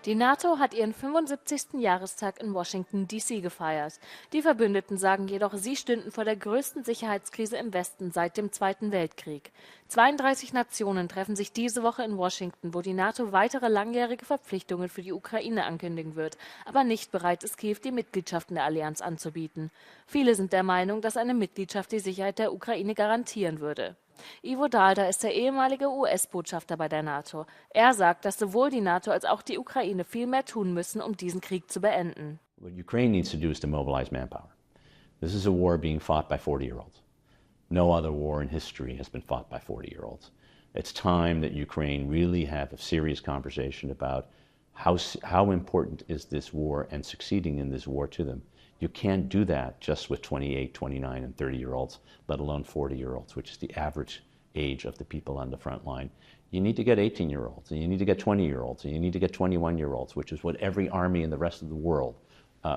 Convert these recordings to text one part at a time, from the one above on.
Die NATO hat ihren 75. Jahrestag in Washington, D.C. gefeiert. Die Verbündeten sagen jedoch, sie stünden vor der größten Sicherheitskrise im Westen seit dem Zweiten Weltkrieg. 32 Nationen treffen sich diese Woche in Washington, wo die NATO weitere langjährige Verpflichtungen für die Ukraine ankündigen wird, aber nicht bereit ist, Kiew die Mitgliedschaft in der Allianz anzubieten. Viele sind der Meinung, dass eine Mitgliedschaft die Sicherheit der Ukraine garantieren würde. Ivo Dalda ist der ehemalige US-Botschafter bei der NATO. Er sagt, dass sowohl die NATO als auch die Ukraine viel mehr tun müssen, um diesen Krieg zu beenden. What Ukraine needs to do is to mobilize manpower. This is a war being fought by 40-year-olds. No other war in history has been fought by 40-year-olds. It's time that Ukraine really have a serious conversation about how important is this war and succeeding in this war to them. You can't do that just with 28, 29, and 30-year-olds, let alone 40-year-olds, which is the average age of the people on the front line. You need to get 18-year-olds, and you need to get 20-year-olds, and you need to get 21-year-olds, which is what every army in the rest of the world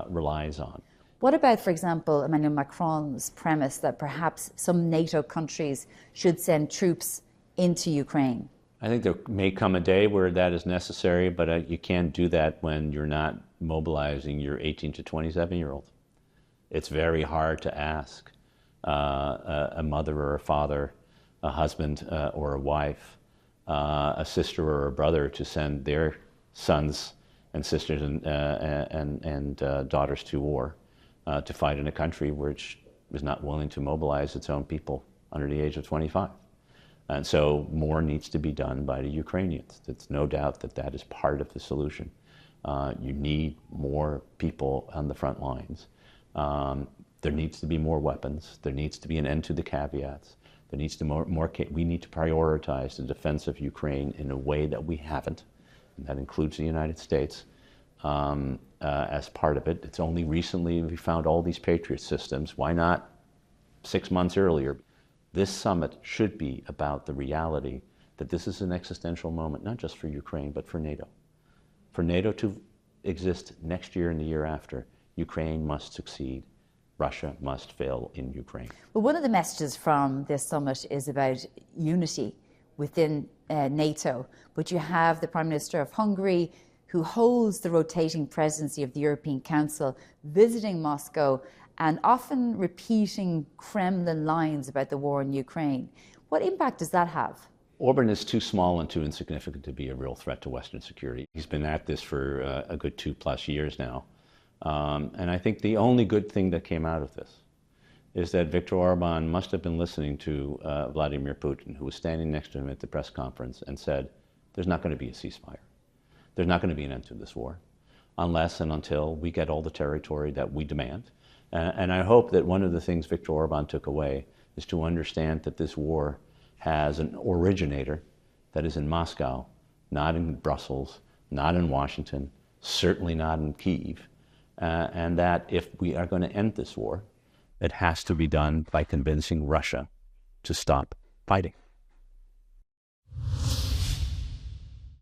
relies on. What about, for example, Emmanuel Macron's premise that perhaps some NATO countries should send troops into Ukraine? I think there may come a day where that is necessary, but you can't do that when you're not mobilizing your 18 to 27-year-olds. It's very hard to ask a mother or a father, a husband or a wife, a sister or a brother to send their sons and sisters and daughters to war to fight in a country which is not willing to mobilize its own people under the age of 25. And so more needs to be done by the Ukrainians. It's no doubt that that is part of the solution. You need more people on the front lines. There needs to be more weapons. There needs to be an end to the caveats. There needs to we need to prioritize the defense of Ukraine in a way that we haven't, and that includes the United States as part of it. It's only recently we found all these Patriot systems. Why not 6 months earlier? This summit should be about the reality that this is an existential moment, not just for Ukraine, but for NATO. For NATO to exist next year and the year after, Ukraine must succeed. Russia must fail in Ukraine. Well, one of the messages from this summit is about unity within NATO, but you have the Prime Minister of Hungary, who holds the rotating presidency of the European Council, visiting Moscow and often repeating Kremlin lines about the war in Ukraine. What impact does that have? Orbán is too small and too insignificant to be a real threat to Western security. He's been at this for a good 2+ years now. And I think the only good thing that came out of this is that Viktor Orbán must have been listening to Vladimir Putin, who was standing next to him at the press conference and said, there's not going to be a ceasefire. There's not going to be an end to this war unless and until we get all the territory that we demand. And I hope that one of the things Viktor Orbán took away is to understand that this war has an originator that is in Moscow, not in Brussels, not in Washington, certainly not in Kyiv, and that if we are going to end this war, it has to be done by convincing Russia to stop fighting.